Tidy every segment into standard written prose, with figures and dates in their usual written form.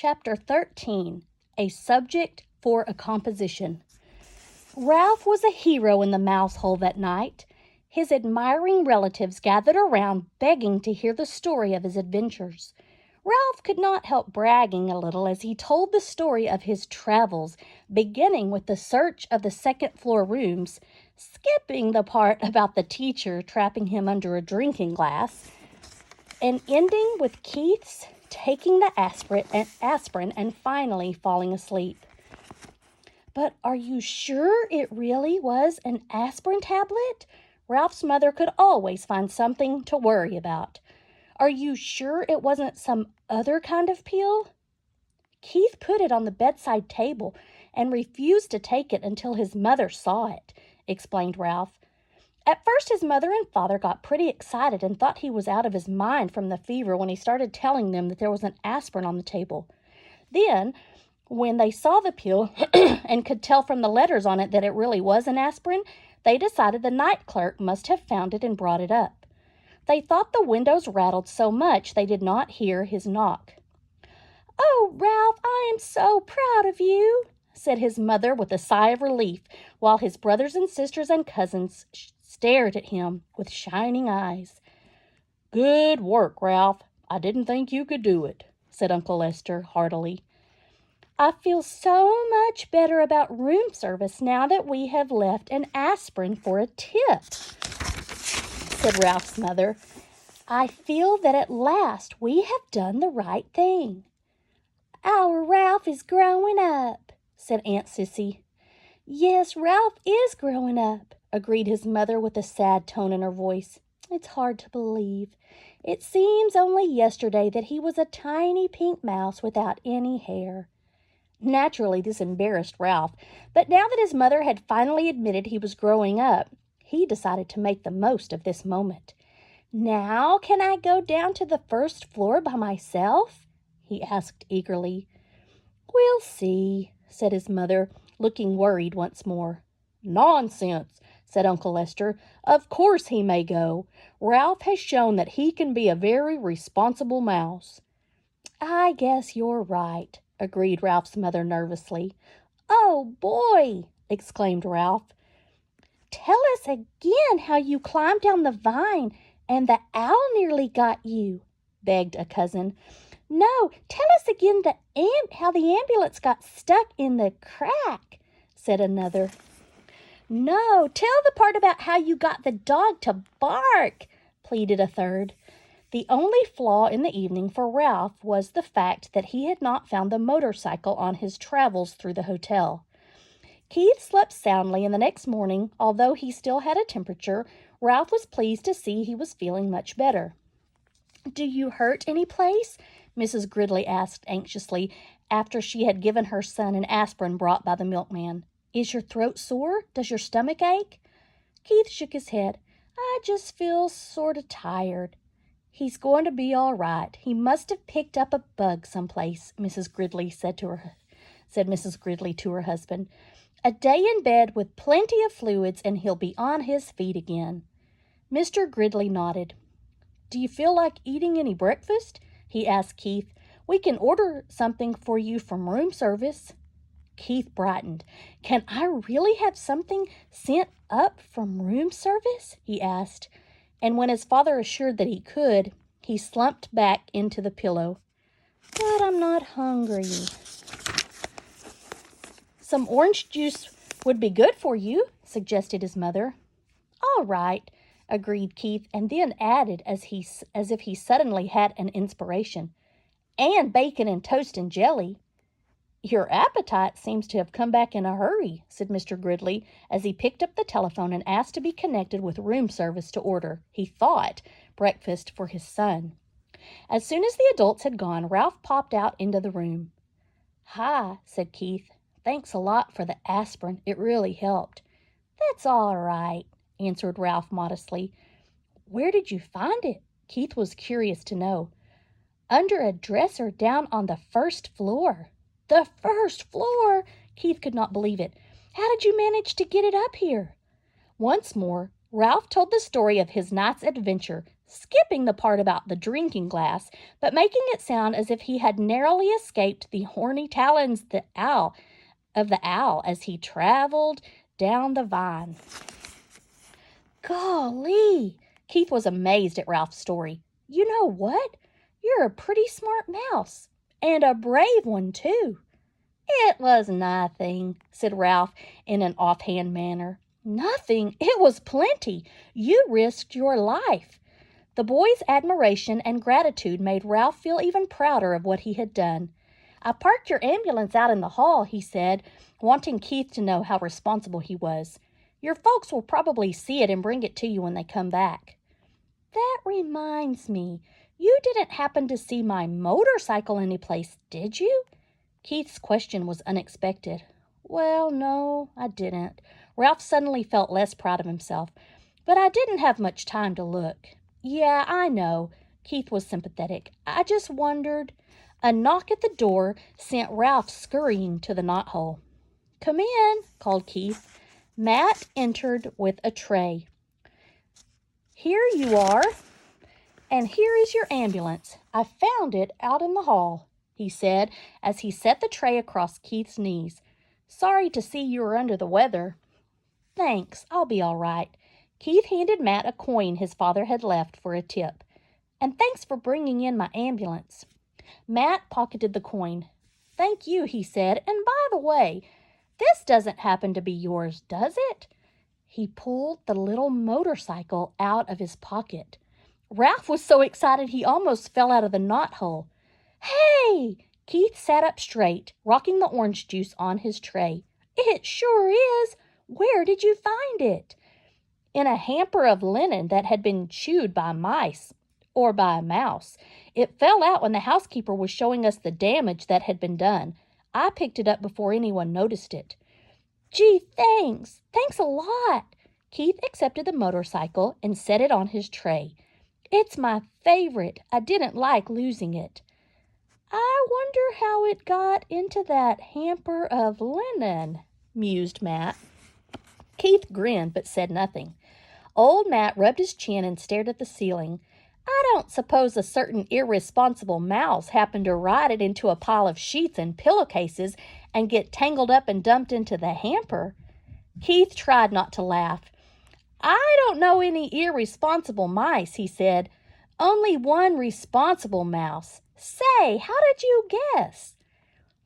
Chapter 13, A Subject for a Composition. Ralph was a hero in the mouse hole that night. His admiring relatives gathered around, begging to hear the story of his adventures. Ralph could not help bragging a little as he told the story of his travels, beginning with the search of the second-floor rooms, skipping the part about the teacher trapping him under a drinking glass, and ending with Keith's taking the aspirin and finally falling asleep. "But are you sure it really was an aspirin tablet?" Ralph's mother could always find something to worry about. "Are you sure it wasn't some other kind of pill?" "Keith put it on the bedside table and refused to take it until his mother saw it," explained Ralph. At first, his mother and father got pretty excited and thought he was out of his mind from the fever when he started telling them that there was an aspirin on the table. Then, when they saw the pill and could tell from the letters on it that it really was an aspirin, they decided the night clerk must have found it and brought it up. They thought the windows rattled so much they did not hear his knock. "Oh, Ralph, I am so proud of you," said his mother with a sigh of relief, while his brothers and sisters and cousins stared at him with shining eyes. "Good work, Ralph. I didn't think you could do it," said Uncle Lester heartily. "I feel so much better about room service now that we have left an aspirin for a tip," said Ralph's mother. "I feel that at last we have done the right thing." "Our Ralph is growing up," said Aunt Sissy. "Yes, Ralph is growing up," agreed his mother with a sad tone in her voice. "It's hard to believe. It seems only yesterday that he was a tiny pink mouse without any hair." Naturally, this embarrassed Ralph, but now that his mother had finally admitted he was growing up, he decided to make the most of this moment. "Now can I go down to the first floor by myself?" he asked eagerly. "We'll see," said his mother, looking worried once more. "Nonsense," said Uncle Lester. "Of course he may go. Ralph has shown that he can be a very responsible mouse." "I guess you're right," agreed Ralph's mother nervously. "Oh, boy!" exclaimed Ralph. "Tell us again how you climbed down the vine and the owl nearly got you," begged a cousin. "No, tell us again how the ambulance got stuck in the crack," said another. "No, tell the part about how you got the dog to bark," pleaded a third. The only flaw in the evening for Ralph was the fact that he had not found the motorcycle on his travels through the hotel. Keith slept soundly, and the next morning, although he still had a temperature, Ralph was pleased to see he was feeling much better. "Do you hurt any place?" Mrs. Gridley asked anxiously after she had given her son an aspirin brought by the milkman. "Is your throat sore? Does your stomach ache?" Keith shook his head. "I just feel sort of tired." "He's going to be all right. He must have picked up a bug someplace," said Mrs. Gridley to her husband. "A day in bed with plenty of fluids and he'll be on his feet again." Mr. Gridley nodded. "Do you feel like eating any breakfast?" he asked Keith. "We can order something for you from room service." Keith brightened. "Can I really have something sent up from room service?" he asked. And when his father assured that he could, he slumped back into the pillow. "But I'm not hungry." "Some orange juice would be good for you," suggested his mother. "All right," agreed Keith, and then added as if he suddenly had an inspiration, "and bacon and toast and jelly." "Your appetite seems to have come back in a hurry," said Mr. Gridley, as he picked up the telephone and asked to be connected with room service to order, he thought, breakfast for his son. As soon as the adults had gone, Ralph popped out into the room. "Hi," said Keith. "Thanks a lot for the aspirin. It really helped." "That's all right," answered Ralph modestly. "Where did you find it?" Keith was curious to know. "Under a dresser down on the first floor." "The first floor!" Keith could not believe it. "How did you manage to get it up here?" Once more, Ralph told the story of his night's adventure, skipping the part about the drinking glass, but making it sound as if he had narrowly escaped the horny talons of the owl as he traveled down the vine. Golly! Keith was amazed at Ralph's story. You know what? You're a pretty smart mouse, and a brave one, too. It was nothing, said Ralph in an offhand manner. Nothing? It was plenty. You risked your life. The boy's admiration and gratitude made Ralph feel even prouder of what he had done. I parked your ambulance out in the hall, he said, wanting Keith to know how responsible he was. Your folks will probably see it and bring it to you when they come back. That reminds me, you didn't happen to see my motorcycle anyplace, did you? Keith's question was unexpected. Well, no, I didn't. Ralph suddenly felt less proud of himself. But I didn't have much time to look. Yeah, I know. Keith was sympathetic. I just wondered. A knock at the door sent Ralph scurrying to the knothole. Come in, called Keith. Matt entered with a tray. Here you are, and here is your ambulance. I found it out in the hall, he said as he set the tray across Keith's knees. Sorry to see you were under the weather. Thanks, I'll be all right. Keith handed Matt a coin his father had left for a tip. And thanks for bringing in my ambulance. Matt pocketed the coin. Thank you, he said. And by the way, this doesn't happen to be yours, does it? He pulled the little motorcycle out of his pocket. Ralph was so excited he almost fell out of the knothole. Hey! Keith sat up straight, rocking the orange juice on his tray. It sure is. Where did you find it? In a hamper of linen that had been chewed by mice, or by a mouse. It fell out when the housekeeper was showing us the damage that had been done. I picked it up before anyone noticed it. Gee, thanks. Thanks a lot. Keith accepted the motorcycle and set it on his tray. It's my favorite. I didn't like losing it. I wonder how it got into that hamper of linen, mused Matt. Keith grinned but said nothing. Old Matt rubbed his chin and stared at the ceiling. I don't suppose a certain irresponsible mouse happened to ride it into a pile of sheets and pillowcases and get tangled up and dumped into the hamper. Keith tried not to laugh. I don't know any irresponsible mice, he said. Only one responsible mouse. Say, how did you guess?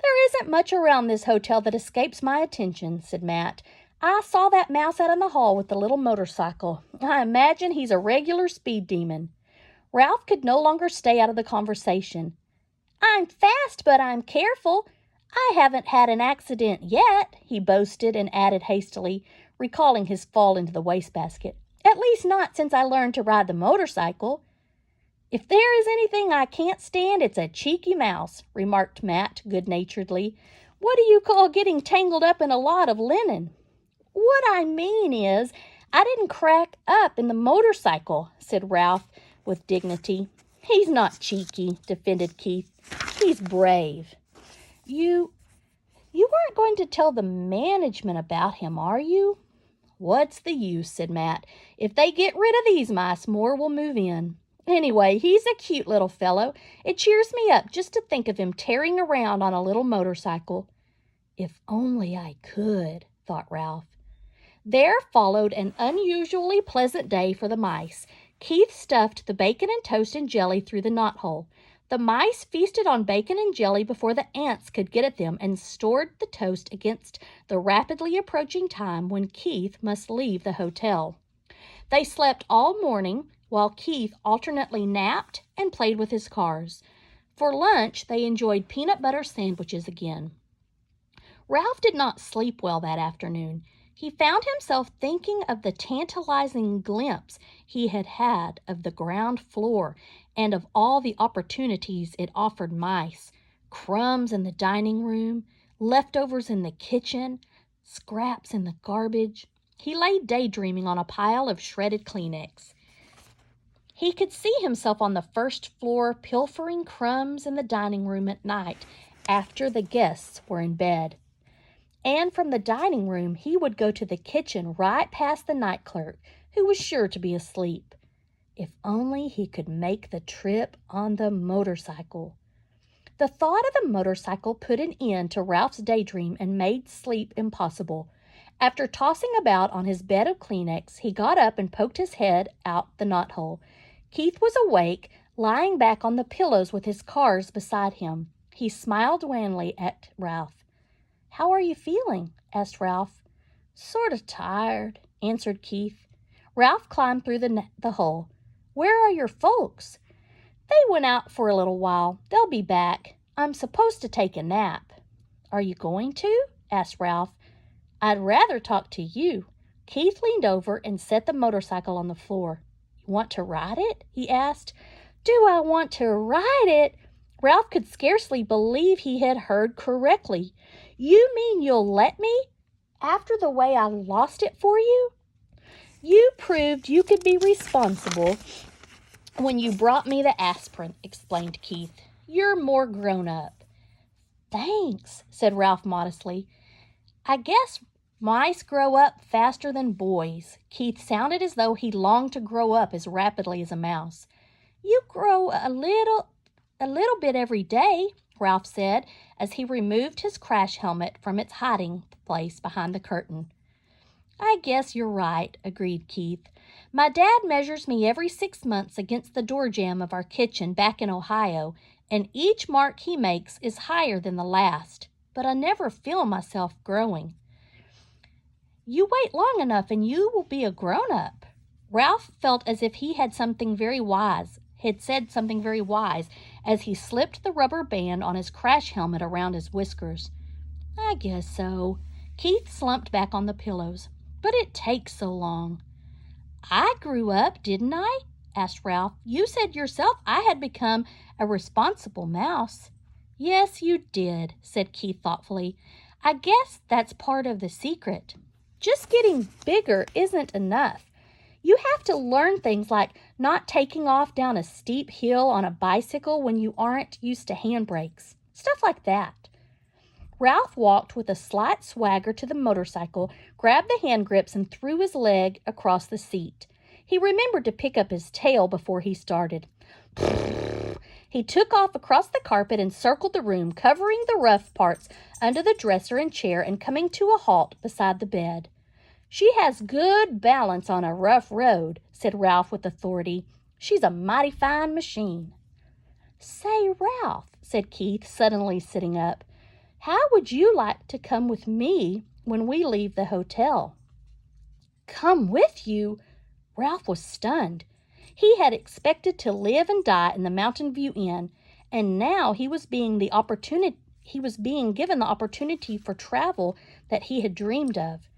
There isn't much around this hotel that escapes my attention, said Matt. I saw that mouse out in the hall with the little motorcycle. I imagine he's a regular speed demon. Ralph could no longer stay out of the conversation. I'm fast, but I'm careful. I haven't had an accident yet, he boasted and added hastily, recalling his fall into the wastebasket. At least not since I learned to ride the motorcycle. If there is anything I can't stand, it's a cheeky mouse, remarked Matt good-naturedly. What do you call getting tangled up in a lot of linen? What I mean is, I didn't crack up in the motorcycle, said Ralph with dignity. He's not cheeky, defended Keith. He's brave. You aren't going to tell the management about him, are you? What's the use, said Matt. If they get rid of these mice, more will move in. Anyway, he's a cute little fellow. It cheers me up just to think of him tearing around on a little motorcycle. If only I could, thought Ralph. There followed an unusually pleasant day for the mice. Keith stuffed the bacon and toast and jelly through the knothole. The mice feasted on bacon and jelly before the ants could get at them and stored the toast against the rapidly approaching time when Keith must leave the hotel. They slept all morning while Keith alternately napped and played with his cars. For lunch, they enjoyed peanut butter sandwiches again. Ralph did not sleep well that afternoon. He found himself thinking of the tantalizing glimpse he had had of the ground floor and of all the opportunities it offered mice. Crumbs in the dining room, leftovers in the kitchen, scraps in the garbage. He lay daydreaming on a pile of shredded Kleenex. He could see himself on the first floor pilfering crumbs in the dining room at night after the guests were in bed. And from the dining room, he would go to the kitchen right past the night clerk, who was sure to be asleep. If only he could make the trip on the motorcycle. The thought of the motorcycle put an end to Ralph's daydream and made sleep impossible. After tossing about on his bed of Kleenex, he got up and poked his head out the knothole. Keith was awake, lying back on the pillows with his cars beside him. He smiled wanly at Ralph. "How are you feeling?" asked Ralph. "Sort of tired," answered Keith. Ralph climbed through the hole. "Where are your folks?" "They went out for a little while. They'll be back. I'm supposed to take a nap." "Are you going to?" asked Ralph. "I'd rather talk to you." Keith leaned over and set the motorcycle on the floor. "You want to ride it?" he asked. "Do I want to ride it?" Ralph could scarcely believe he had heard correctly. "You mean you'll let me? After the way I lost it for you?" "You proved you could be responsible when you brought me the aspirin," explained Keith. "You're more grown up." "Thanks," said Ralph modestly. "I guess mice grow up faster than boys." Keith sounded as though he longed to grow up as rapidly as a mouse. "You grow a little bit every day," Ralph said as he removed his crash helmet from its hiding place behind the curtain. "I guess you're right," agreed Keith. "My dad measures me every 6 months against the door jamb of our kitchen back in Ohio, and each mark he makes is higher than the last. But I never feel myself growing." "You wait long enough and you will be a grown-up." Ralph felt as if he had said something very wise as he slipped the rubber band on his crash helmet around his whiskers. "I guess so." Keith slumped back on the pillows. "But it takes so long." "I grew up, didn't I?" asked Ralph. "You said yourself I had become a responsible mouse." "Yes, you did," said Keith thoughtfully. "I guess that's part of the secret. Just getting bigger isn't enough. You have to learn things like not taking off down a steep hill on a bicycle when you aren't used to handbrakes. Stuff like that." Ralph walked with a slight swagger to the motorcycle, grabbed the hand grips, and threw his leg across the seat. He remembered to pick up his tail before he started. He took off across the carpet and circled the room, covering the rough parts under the dresser and chair and coming to a halt beside the bed. "She has good balance on a rough road," said Ralph with authority. "She's a mighty fine machine." "Say, Ralph," said Keith, suddenly sitting up, "how would you like to come with me when we leave the hotel?" "Come with you?" Ralph was stunned. He had expected to live and die in the Mountain View Inn, and now he was being given the opportunity for travel that he had dreamed of.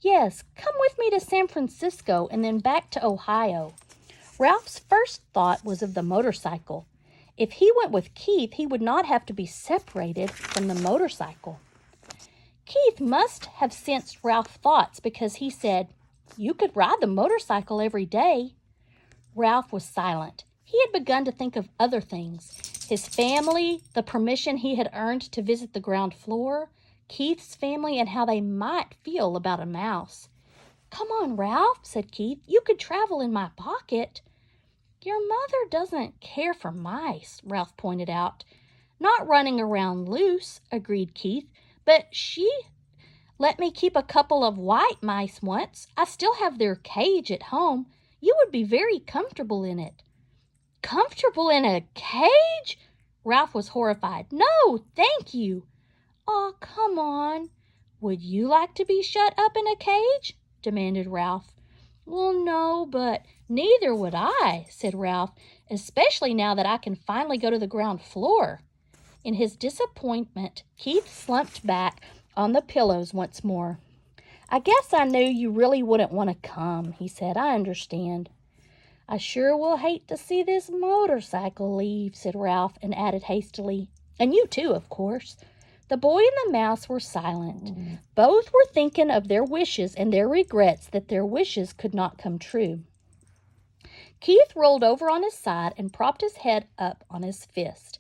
"Yes, come with me to San Francisco and then back to Ohio." Ralph's first thought was of the motorcycle. If he went with Keith, he would not have to be separated from the motorcycle. Keith must have sensed Ralph's thoughts because he said, "You could ride the motorcycle every day." Ralph was silent. He had begun to think of other things: his family, the permission he had earned to visit the ground floor, Keith's family, and how they might feel about a mouse. "Come on, Ralph," said Keith. "You could travel in my pocket." "Your mother doesn't care for mice," Ralph pointed out. "Not running around loose," agreed Keith. "But she let me keep a couple of white mice once. I still have their cage at home. You would be very comfortable in it." "Comfortable in a cage?" Ralph was horrified. "No, thank you." "Aw, come on." "Would you like to be shut up in a cage?" demanded Ralph. "Well, no, but neither would I," said Ralph, "especially now that I can finally go to the ground floor." In his disappointment, Keith slumped back on the pillows once more. "I guess I knew you really wouldn't want to come," he said. "I understand." "I sure will hate to see this motorcycle leave," said Ralph, and added hastily, "and you too, of course." The boy and the mouse were silent. Both were thinking of their wishes and their regrets that their wishes could not come true. Keith rolled over on his side and propped his head up on his fist.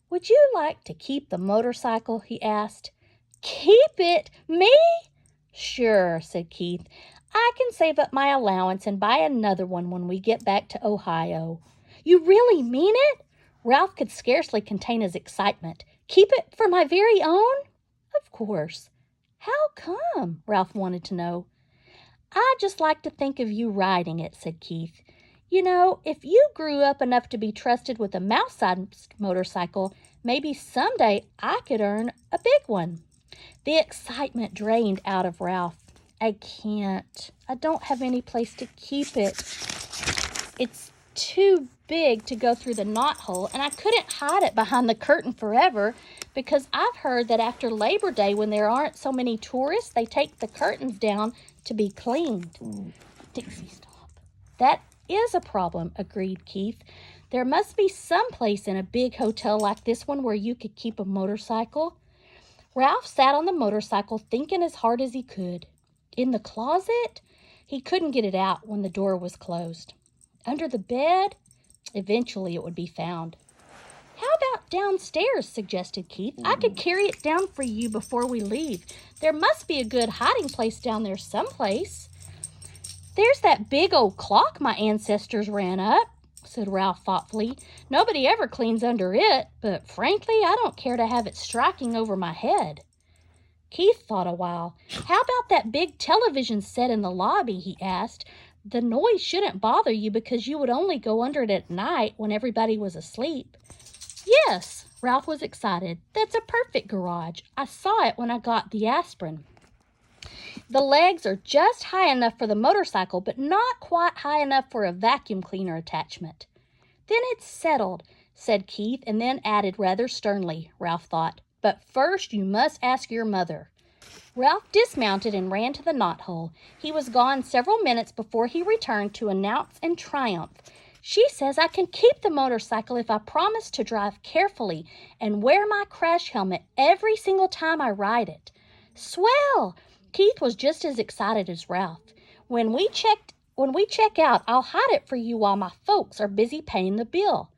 "Would you like to keep the motorcycle?" he asked. "Keep it? Me?" "Sure," said Keith. I can save up my allowance and buy another one when we get back to Ohio." "You really mean it?" Ralph could scarcely contain his excitement. "Keep it for my very own?" "Of course." "How come?" Ralph wanted to know. "I just like to think of you riding it," said Keith. "You know, if you grew up enough to be trusted with a mouse-sized motorcycle, maybe someday I could earn a big one." The excitement drained out of Ralph. "I can't. I don't have any place to keep it. It's too big to go through the knothole, and I couldn't hide it behind the curtain forever because I've heard that after Labor Day, when there aren't so many tourists, they take the curtains down to be cleaned." Dixie, stop. "That is a problem," agreed Keith. "There must be some place in a big hotel like this one where you could keep a motorcycle." Ralph sat on the motorcycle thinking as hard as he could. In the closet? He couldn't get it out when the door was closed. Under the bed? Eventually it would be found. "How about downstairs?" suggested Keith. "I could carry it down for you before we leave. There must be a good hiding place down there someplace." "There's that big old clock my ancestors ran up," said Ralph thoughtfully. "Nobody ever cleans under it, but frankly, I don't care to have it striking over my head." Keith thought a while. "How about that big television set in the lobby?" he asked. "The noise shouldn't bother you because you would only go under it at night when everybody was asleep." "Yes," Ralph was excited. "That's a perfect garage. I saw it when I got the aspirin. The legs are just high enough for the motorcycle, but not quite high enough for a vacuum cleaner attachment." "Then it's settled," said Keith, and then added rather sternly, Ralph thought, "But first you must ask your mother." Ralph dismounted and ran to the knothole. He was gone several minutes before he returned to announce in triumph, "She says I can keep the motorcycle if I promise to drive carefully and wear my crash helmet every single time I ride it." "Swell!" Keith was just as excited as Ralph. When we check out, I'll hide it for you while my folks are busy paying the bill."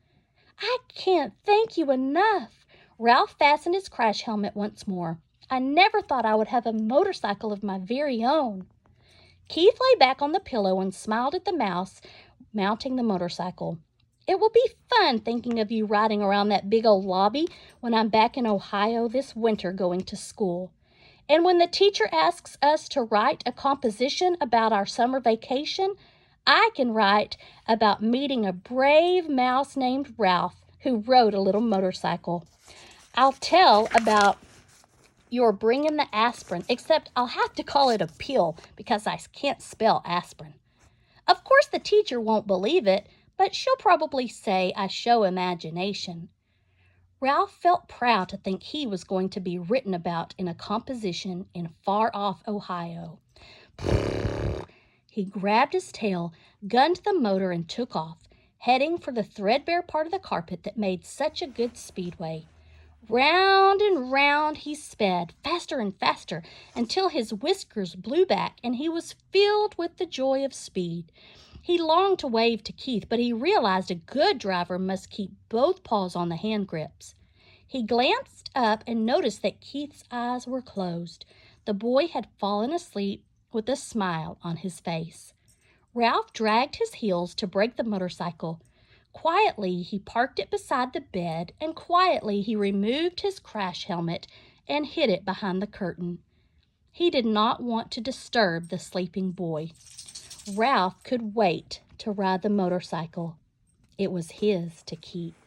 "I can't thank you enough." Ralph fastened his crash helmet once more. "I never thought I would have a motorcycle of my very own." Keith lay back on the pillow and smiled at the mouse mounting the motorcycle. "It will be fun thinking of you riding around that big old lobby when I'm back in Ohio this winter going to school. And when the teacher asks us to write a composition about our summer vacation, I can write about meeting a brave mouse named Ralph who rode a little motorcycle. I'll tell about your bringing the aspirin, except I'll have to call it a pill because I can't spell aspirin. Of course the teacher won't believe it, but she'll probably say I show imagination." Ralph felt proud to think he was going to be written about in a composition in far-off Ohio. He grabbed his tail, gunned the motor, and took off, heading for the threadbare part of the carpet that made such a good speedway. Round and round he sped, faster and faster, until his whiskers blew back and he was filled with the joy of speed. He longed to wave to Keith, but he realized a good driver must keep both paws on the hand grips. He glanced up and noticed that Keith's eyes were closed. The boy had fallen asleep with a smile on his face. Ralph dragged his heels to brake the motorcycle. Quietly, he parked it beside the bed, and quietly he removed his crash helmet and hid it behind the curtain. He did not want to disturb the sleeping boy. Ralph could wait to ride the motorcycle. It was his to keep.